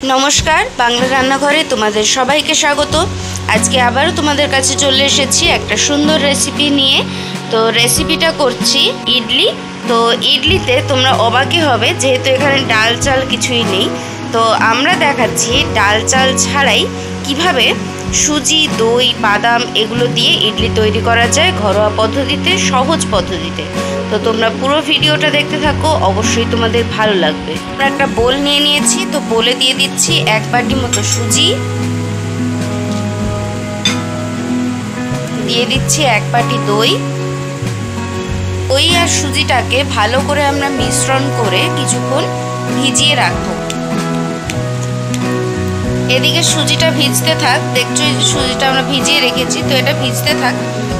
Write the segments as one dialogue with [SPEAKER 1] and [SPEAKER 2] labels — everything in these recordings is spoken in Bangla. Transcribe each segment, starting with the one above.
[SPEAKER 1] नमस्कार बांगला रान्नाघरे तुम्हादेर सबाइके स्वागत। आज के आबारो तुम्हादेर काछे चले एसेछि एकटा सुंदर रेसिपि निये। तो रेसिपिटा करछि इडली। तो इडलीते तोमरा अबाकई होबे जेहेतु एखाने डाल चाल किछुई नेई। तो आमरा देखाচ্ছি डाल चाल छाड़ाई किभाबे सुजी दई बादाम एगुलो दिए इडली तैरी करा जाए घरोया पद्धतिते सहज पद्धतिते। तो तोमरा पुरो भिडियोटा देखते थाको, अवश्यई तोमादेर भालो लागबे। आमरा एकटा बोल निये निয়েছি। तो बोले दिए दिচ্ছি एक बाटी मतो सुजी, दिए दिচ্ছি एक बाटी दई। दई और सुजिटाके भालो करे आमरा मिश्रण करे किछुक्षण भिजिए राखबो। एदिके सुजिटा भिजते थाक, देखছো सुजिटा आमरा भिजिए रेखेছি। तो এটা भिजते থাক।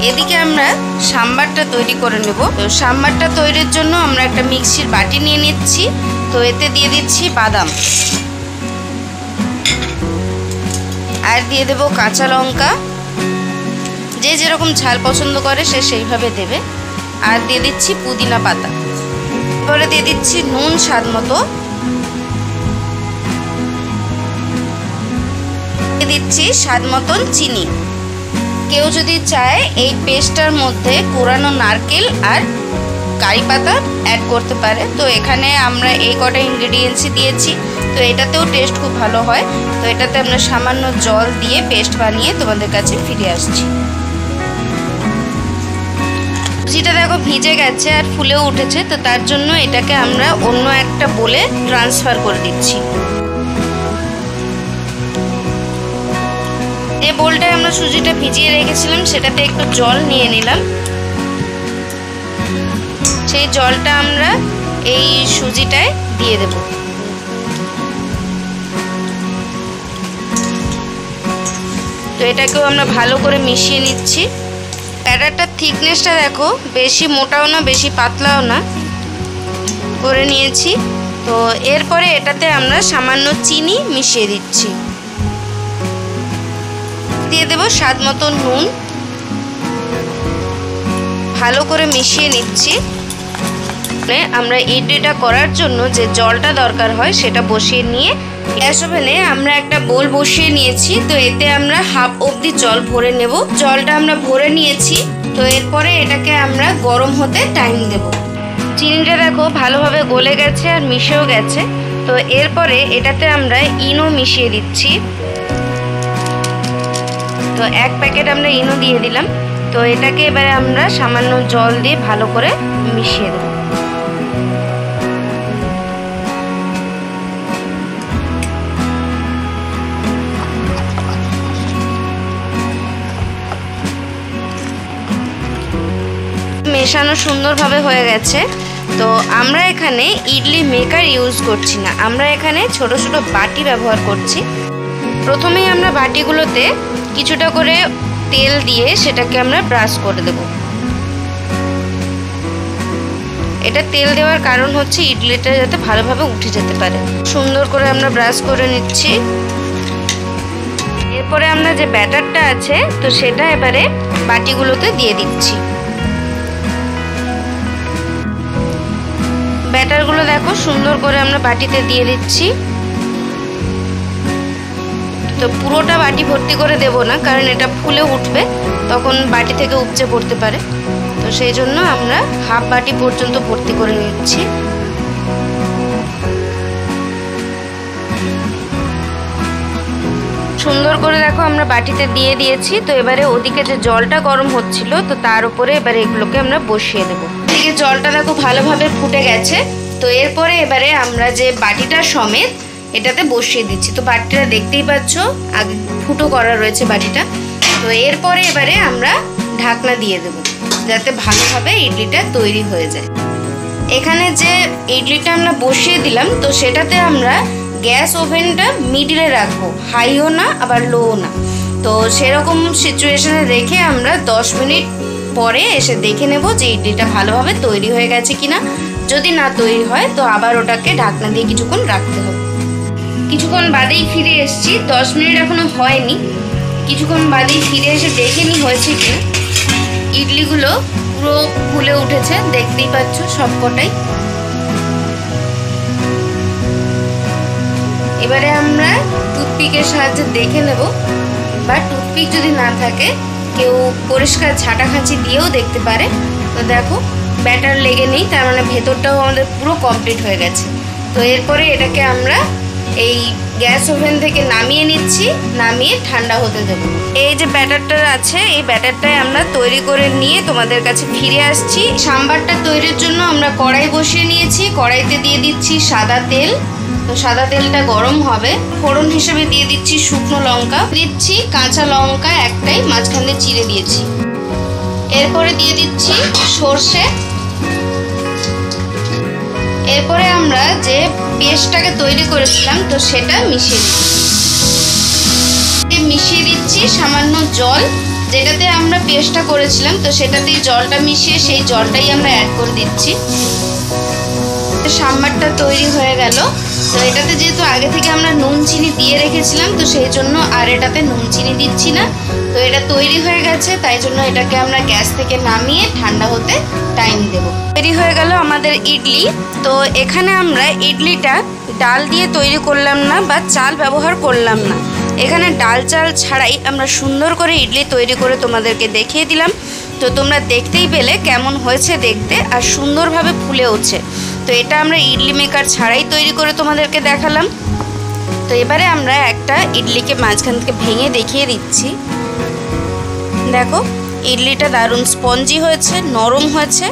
[SPEAKER 1] এদিকে আমরা সাম্বারটা তৈরি করে নেব। তো সাম্বারটা তৈরির জন্য আমরা একটা মিক্সির বাটি নিয়ে নিচ্ছি। তো এতে দিয়ে দিচ্ছি বাদাম, আর দিয়ে দেব কাঁচা লঙ্কা, যে যেরকম ঝাল পছন্দ করে সে সেইভাবে দেবে। আর দিয়ে দিচ্ছি পুদিনা পাতা। এবারে দিয়ে দিচ্ছি নুন স্বাদ মতো, দিচ্ছি স্বাদ মতন চিনি। কেউ যদি চায় এই পেস্টটার মধ্যে কোরানো নারকেল আর কারি পাতা অ্যাড করতে পারে। তো এখানে আমরা এই কটা ইনগ্রেডিয়েন্টসই দিয়েছি। তো এটাতেও টেস্ট খুব ভালো হয়। তো এটাতে আমরা সামান্য জল দিয়ে পেস্ট বানিয়ে তোমাদের কাছে ফিরে আসছি। সুজিটা দেখো ভিজে গেছে আর ফুলেও উঠেছে। তো তার জন্য এটাকে আমরা অন্য একটা বোলে ট্রান্সফার করে দিচ্ছি। যে বোলটায় আমরা সুজিটা ভিজিয়ে রেখেছিলাম সেটাতে একটু জল নিয়ে নিলাম। সেই জলটা আমরা এই সুজিটায় দিয়ে দেব। তো এটাকেও আমরা ভালো করে মিশিয়ে নিচ্ছি। ব্যাটারটার থিকনেসটা দেখো, বেশি মোটাও না বেশি পাতলাও না করে নিয়েছি। তো এরপরে এটাতে আমরা সামান্য চিনি মিশিয়ে দিচ্ছি। দিয়ে দেব স্বাদ মতো নুন, ভালো করে মিশিয়ে নিচ্ছি। আমরা ইডলিটা করার জন্য যে জলটা দরকার হয় সেটা বসিয়ে নিয়ে গ্যাস ওভেনে আমরা একটা বোল বসিয়ে নিয়েছি। তো এতে আমরা হাফ অবধি জল ভরে নেব। জলটা আমরা ভরে নিয়েছি। তো এরপরে এটাকে আমরা গরম হতে টাইম দেব। চিনিটা দেখো ভালোভাবে গলে গেছে আর মিশেও গেছে। তো এরপরে এটাতে আমরা ইনো মিশিয়ে দিচ্ছি। তো এক প্যাকেট আমরা ইনো দিয়ে দিলাম। তো এটাকে এবারে আমরা সামান্য জল দিয়ে ভালো করে মিশিয়ে দেব। মেশানো সুন্দরভাবে হয়ে গেছে। তো আমরা এখানে ইডলি মেকার ইউজ করছি না, আমরা এখানে ছোট ছোট বাটি ব্যবহার করছি। প্রথমেই আমরা বাটিগুলোতে কিছুটা করে তেল দিয়ে সেটাকে আমরা ব্রাশ করে দেব। এটা তেল দেওয়ার কারণ হচ্ছে ইডলিটা যাতে ভালোভাবে উঠে যেতে পারে। সুন্দর করে আমরা ব্রাশ করে নিচ্ছি। এরপরে আমরা যে ব্যাটারটা আছে তো সেটা এবারে বাটিগুলোতে দিয়ে দিচ্ছি। ব্যাটারগুলো দেখো সুন্দর করে আমরা বাটিতে দিয়ে দিচ্ছি। তো পুরোটা বাটি ভর্তি করে দেব না, কারণ এটা ফুলে উঠবে, তখন বাটি থেকে উপচে পড়তে পারে। তো সেই জন্য আমরা হাফ বাটি পর্যন্ত ভর্তি করে নিচ্ছি। সুন্দর করে দেখো আমরা বাটিতে দিয়ে দিয়েছি। তো এবারে ওদিকে যে জলটা গরম হচ্ছিল তো তার উপরে এবারে এগুলোকে আমরা বসিয়ে দেবো। এদিকে জলটা দেখো ভালোভাবে ফুটে গেছে। তো এরপরে এবারে আমরা যে বাটিটা সমেত এটাতে বসিয়ে দিচ্ছি। তো বাটিটা দেখতেই পাচ্ছ আগে ফুটো করা রয়েছে বাটিটা। তো এরপরে এবারে আমরা ঢাকনা দিয়ে দেব যাতে ভালোভাবে ইডলিটা তৈরি হয়ে যায়। এখানে যে ইডলিটা আমরা বসিয়ে দিলাম তো সেটাতে আমরা গ্যাস ওভেনটা মিডিলে রাখবো, হাইও না আবার লোও না। তো সেরকম সিচুয়েশনে রেখে আমরা 10 মিনিট পরে এসে দেখে নেব যে ইডলিটা ভালোভাবে তৈরি হয়ে গেছে কিনা। যদি না তৈরি হয় তো আবার ওটাকে ঢাকনা দিয়ে কিছুক্ষণ রাখতে হবে। কিছুক্ষণ বাদেই ফিরে এসেছি, 10 মিনিট এখনো হয়নি। কিছুক্ষণ বাদেই ফিরে এসে দেখে নি হয়েছে কিনা। ইডলিগুলো পুরো ফুলে উঠেছে, দেখতেই পাচ্ছ সবকটাই। এবারে আমরা টুথপিকের সাহায্যে দেখে নেব, বা টুথপিক যদি না থাকে কেউ পরিষ্কার ঝাঁটাখাঁচি দিয়েও দেখতে পারে। তো দেখো ব্যাটার লেগে নেই, তার মানে ভেতরটাও আমাদের পুরো কমপ্লিট হয়ে গেছে। তো এরপরে এটাকে আমরা এই গ্যাস ওভেন থেকে নামিয়ে নিচ্ছি, নামিয়ে ঠান্ডা হতে দেবো। এই যে ব্যাটারটা আছে, এই ব্যাটারটাই আমরা তৈরি করে নিয়ে তোমাদের কাছে ফিরে আসছি। সাম্বারটা তৈরির জন্য আমরা কড়াই বসিয়ে নিয়েছি, কড়াইতে দিয়ে দিচ্ছি সাদা তেল। তো সাদা তেলটা গরম হবে, ফোড়ন হিসেবে দিয়ে দিচ্ছি শুকনো লঙ্কা, দিচ্ছি কাঁচা লঙ্কা একটাই মাঝখান দিয়ে চিড়ে দিয়েছি। এরপরে দিয়ে দিচ্ছি সর্ষে। এরপরে আমরা যে পেস্টটাকে তৈরি করেছিলাম তো সেটা মিশিয়ে দিচ্ছি সামান্য জল, যেটাতে আমরা পেস্টটা করেছিলাম তো সেটাতেই জলটা মিশিয়ে সেই জলটাই আমরা অ্যাড করে দিচ্ছি। সাম্বারটা তৈরি হয়ে গেল। তো এটাতে যেহেতু আগে থেকে আমরা নুন চিনি দিয়ে রেখেছিলাম তো সেই জন্য আর এটাতে নুন চিনি দিচ্ছি না। তো এটা তৈরি হয়ে গেছে, তাই জন্য এটাকে আমরা গ্যাস থেকে নামিয়ে ঠান্ডা হতে টাইম দেব। তৈরি হয়ে গেল আমাদের ইডলি। তো এখানে আমরা ইডলিটা ডাল দিয়ে তৈরি করলাম না বা চাল ব্যবহার করলাম না, এখানে ডাল চাল ছাড়াই আমরা সুন্দর করে ইডলি তৈরি করে তোমাদেরকে দেখিয়ে দিলাম। তো তোমরা দেখতেই পেলে কেমন হয়েছে দেখতে, আর সুন্দরভাবে ফুলেওছে। তো এটা আমরা ইডলি মেকার ছাড়াই তৈরি করে তোমাদেরকে দেখালাম। তো এবারে আমরা একটা ইডলিকে মাঝখান থেকে ভেঙে দেখিয়ে দিচ্ছি। দেখো ইডলিটা দারুণ স্পঞ্জি হয়েছে, নরম হয়েছে,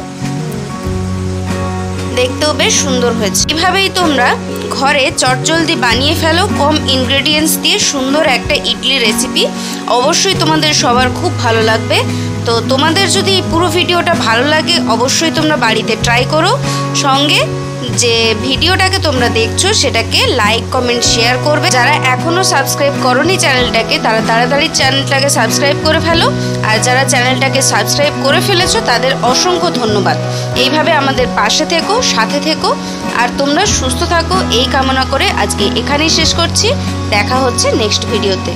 [SPEAKER 1] দেখতেও বেশ সুন্দর হয়েছে। এভাবেই তোমরা ঘরে চটজলদি বানিয়ে ফেলো, কম ইনগ্রেডিয়েন্টস দিয়ে সুন্দর একটা ইডলি রেসিপি। অবশ্যই তোমাদের সবার খুব ভালো লাগবে। তো তোমাদের যদি এই পুরো ভিডিওটা ভালো লাগে অবশ্যই তোমরা বাড়িতে ট্রাই করো। সঙ্গে যে ভিডিওটাকে তোমরা দেখছো সেটাকে লাইক কমেন্ট শেয়ার করবে। যারা এখনও সাবস্ক্রাইব করোনি চ্যানেলটাকে তারা তাড়াতাড়ি চ্যানেলটাকে সাবস্ক্রাইব করে ফেলো, আর যারা চ্যানেলটাকে সাবস্ক্রাইব করে ফেলেছো তাদের অসংখ্য ধন্যবাদ। এইভাবে আমাদের পাশে থেকো, সাথে থেকো, আর তোমরা সুস্থ থাকো এই কামনা করে আজকে এখানেই শেষ করছি। দেখা হচ্ছে নেক্সট ভিডিওতে।